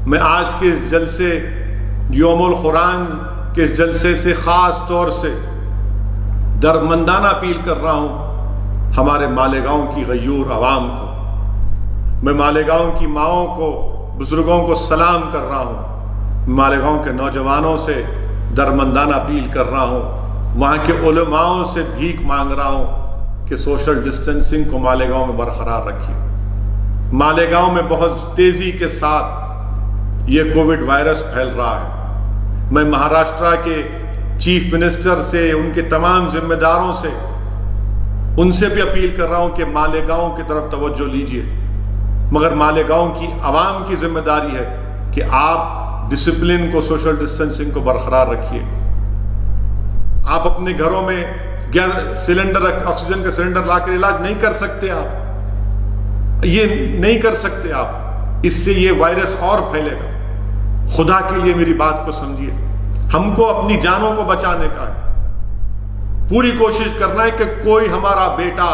میں آج کے اس جلسے یوم القرآن کے اس جلسے سے خاص طور سے درمندانہ اپیل کر رہا ہوں ہمارے مالیگاؤں کی غیور عوام کو. میں مالیگاؤں کی ماؤں کو، بزرگوں کو سلام کر رہا ہوں. مالیگاؤں کے نوجوانوں سے درمندانہ اپیل کر رہا ہوں. وہاں کے علماؤں سے بھیک مانگ رہا ہوں کہ سوشل ڈسٹینسنگ کو مالیگاؤں میں برقرار رکھیے. مالیگاؤں میں بہت تیزی کے ساتھ یہ کووڈ وائرس پھیل رہا ہے. میں مہاراشٹرا کے چیف منسٹر سے، ان کے تمام ذمہ داروں سے، ان سے بھی اپیل کر رہا ہوں کہ مالیگاؤں کی طرف توجہ لیجیے. مگر مالیگاؤں کی عوام کی ذمہ داری ہے کہ آپ ڈسپلن کو، سوشل ڈسٹینسنگ کو برقرار رکھیے. آپ اپنے گھروں میں سلنڈر، آکسیجن کا سلنڈر لا کر علاج نہیں کر سکتے. آپ یہ نہیں کر سکتے. آپ اس سے یہ وائرس اور پھیلے گا. خدا کے لیے میری بات کو سمجھیے. ہم کو اپنی جانوں کو بچانے کا ہے. پوری کوشش کرنا ہے کہ کوئی ہمارا بیٹا،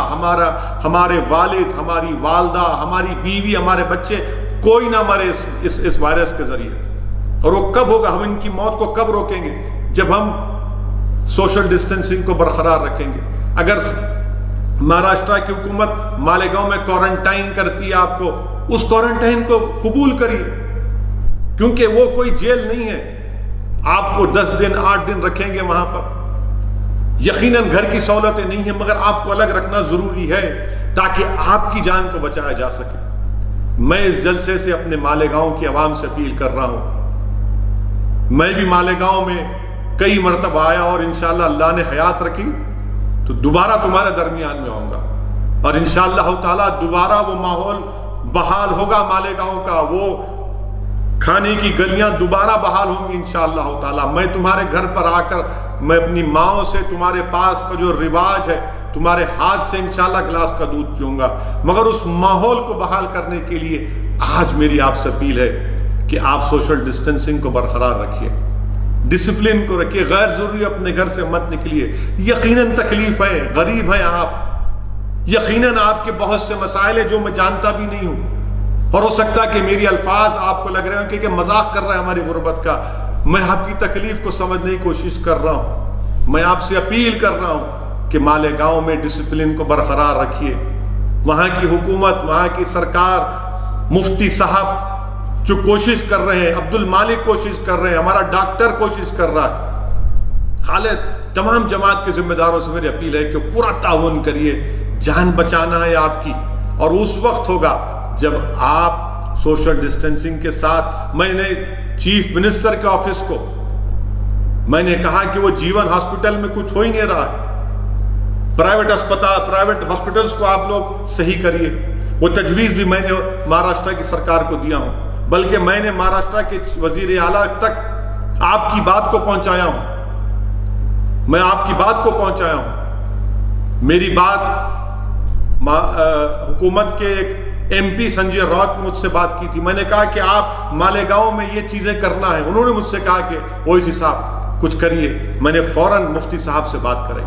ہمارے والد، ہماری والدہ، ہماری بیوی، ہمارے بچے، کوئی نہ مرے اس وائرس کے ذریعے. اور وہ کب ہوگا؟ ہم ان کی موت کو کب روکیں گے؟ جب ہم سوشل ڈسٹینسنگ کو برقرار رکھیں گے. اگر مہاراشٹرا کی حکومت مالیگاؤں میں کوارنٹائن کرتی ہے آپ کو، اس کوارنٹائن کو قبول کریے، کیونکہ وہ کوئی جیل نہیں ہے. آپ کو 10 دن 8 دن رکھیں گے وہاں پر. یقیناً گھر کی سہولتیں نہیں ہیں، مگر آپ کو الگ رکھنا ضروری ہے تاکہ آپ کی جان کو بچایا جا سکے. میں اس جلسے سے اپنے مالیگاؤں کی عوام سے اپیل کر رہا ہوں. میں بھی مالیگاؤں میں کئی مرتبہ آیا اور انشاءاللہ اللہ نے حیات رکھی تو دوبارہ تمہارے درمیان میں آؤں گا. اور انشاءاللہ تعالیٰ دوبارہ وہ ماحول بحال ہوگا مالیگاؤں کا. وہ کھانے کی گلیاں دوبارہ بحال ہوں گی انشاءاللہ تعالیٰ. میں تمہارے گھر پر آ کر میں اپنی ماؤں سے تمہارے پاس کا جو رواج ہے، تمہارے ہاتھ سے انشاءاللہ گلاس کا دودھ پیوں گا. مگر اس ماحول کو بحال کرنے کے لیے آج میری آپ سے اپیل ہے کہ آپ سوشل ڈسٹینسنگ کو برقرار رکھیے، ڈسپلن کو رکھیے. غیر ضروری اپنے گھر سے مت نکلیے. یقیناً تکلیف ہے، غریب ہیں آپ، یقیناً آپ کے بہت سے مسائل ہیں جو میں جانتا بھی نہیں ہوں. اور ہو سکتا ہے کہ میری الفاظ آپ کو لگ رہے ہیں کہ مذاق کر رہا ہے ہماری غربت کا. میں آپ کی تکلیف کو سمجھنے کی کوشش کر رہا ہوں. میں آپ سے اپیل کر رہا ہوں کہ مالیگاؤں میں ڈسپلن کو برقرار رکھیے. وہاں کی حکومت، وہاں کی سرکار، مفتی صاحب جو کوشش کر رہے ہیں، عبد المالک کوشش کر رہے ہیں، ہمارا ڈاکٹر کوشش کر رہا ہے، خالد، تمام جماعت کے ذمہ داروں سے میری اپیل ہے کہ پورا تعاون کریے. جان بچانا ہے آپ کی. اور اس وقت ہوگا جب آپ سوشل ڈسٹینسنگ کے ساتھ. میں نے چیف منسٹر کے آفس کو میں نے کہا کہ وہ جیون ہاسپٹل میں کچھ ہو ہی نہیں رہا ہے. پرائیویٹ ہاسپٹلز کو آپ لوگ صحیح کریے. وہ تجویز بھی میں نے مہاراشٹر کی سرکار کو دیا ہوں، بلکہ میں نے مہاراشٹر کے وزیر اعلیٰ تک آپ کی بات کو پہنچایا ہوں. میں آپ کی بات کو پہنچایا ہوں. میری بات حکومت کے ایک ایم پی سنجے راؤت نے مجھ سے بات کی تھی. میں نے کہا کہ آپ مالیگاؤں میں یہ چیزیں کرنا ہے. انہوں نے مجھ سے کہا کہ اویسی صاحب کچھ کریے. میں نے فوراً مفتی صاحب سے بات کرائی.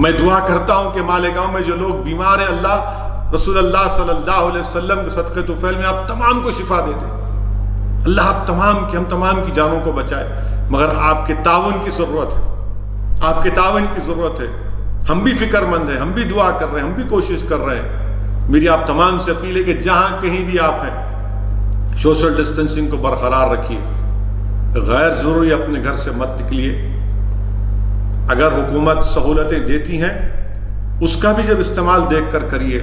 میں دعا کرتا ہوں کہ مالیگاؤں میں جو لوگ بیمار ہیں، اللہ رسول اللہ صلی اللہ علیہ وسلم کے صدقے طفیل میں آپ تمام کو شفا دے دیں. اللہ آپ ہم تمام کی جانوں کو بچائے. مگر آپ کے تعاون کی ضرورت ہے. آپ کے تعاون کی ضرورت ہے. ہم بھی فکر مند ہیں، ہم بھی دعا کر رہے ہیں، ہم بھی کوشش کر رہے ہیں. میری آپ تمام سے اپیل ہے کہ جہاں کہیں بھی آپ ہیں، سوشل ڈسٹینسنگ کو برقرار رکھیے. غیر ضروری اپنے گھر سے مت نکلیے. اگر حکومت سہولتیں دیتی ہیں اس کا بھی جب استعمال دیکھ کر کریے.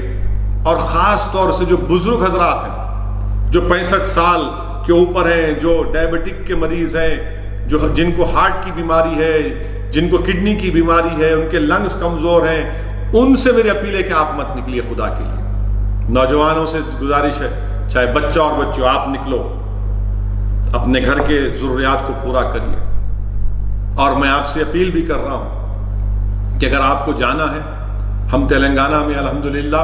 اور خاص طور سے جو بزرگ حضرات ہیں، جو 65 سال کے اوپر ہیں، جو ڈائبٹک کے مریض ہیں، جن کو ہارٹ کی بیماری ہے، جن کو کڈنی کی بیماری ہے، ان کے لنگز کمزور ہیں، ان سے میری اپیل ہے کہ آپ مت نکلیے خدا کے لیے. نوجوانوں سے گزارش ہے، چاہے بچہ اور بچوں، آپ نکلو، اپنے گھر کے ضروریات کو پورا کریے. اور میں آپ سے اپیل بھی کر رہا ہوں کہ اگر آپ کو جانا ہے، ہم تلنگانہ میں الحمدللہ،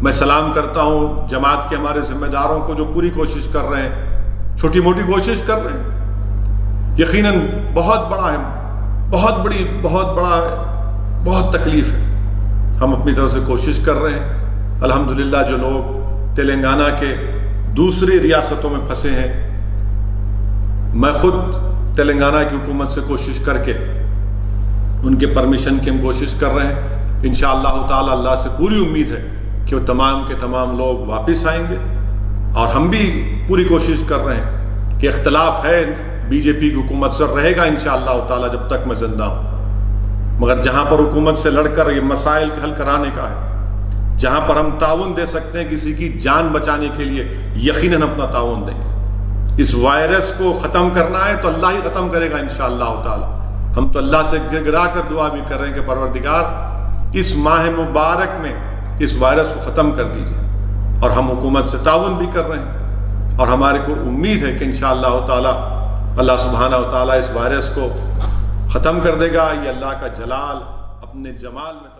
میں سلام کرتا ہوں جماعت کے ہمارے ذمہ داروں کو جو پوری کوشش کر رہے ہیں، چھوٹی موٹی کوشش کر رہے ہیں. یقیناً بہت بڑا ہے، بہت تکلیف ہے. ہم اپنی طرف سے کوشش کر رہے ہیں. الحمدللہ جو لوگ تلنگانہ کے دوسری ریاستوں میں پھنسے ہیں. میں خود تلنگانہ کی حکومت سے کوشش کر کے ان کے پرمیشن کی ہم کوشش کر رہے ہیں. انشاءاللہ تعالی اللہ سے پوری امید ہے کہ وہ تمام کے تمام لوگ واپس آئیں گے. اور ہم بھی پوری کوشش کر رہے ہیں کہ اختلاف ہے بی جے پی کی حکومت سے رہے گا انشاءاللہ تعالی جب تک میں زندہ ہوں. مگر جہاں پر حکومت سے لڑ کر یہ مسائل حل کرانے کا ہے، جہاں پر ہم تعاون دے سکتے ہیں کسی کی جان بچانے کے لیے، یقیناً اپنا تعاون دیں گے. اس وائرس کو ختم کرنا ہے تو اللہ ہی ختم کرے گا انشاءاللہ تعالی. ہم تو اللہ سے گڑ گڑا کر دعا بھی کر رہے ہیں کہ پروردگار اس ماہ مبارک میں اس وائرس کو ختم کر دیجیے. اور ہم حکومت سے تعاون بھی کر رہے ہیں اور ہمارے کو امید ہے کہ انشاءاللہ تعالی اللہ سبحانہ و تعالی اس وائرس کو ختم کر دے گا. یہ اللہ کا جلال اپنے جمال میں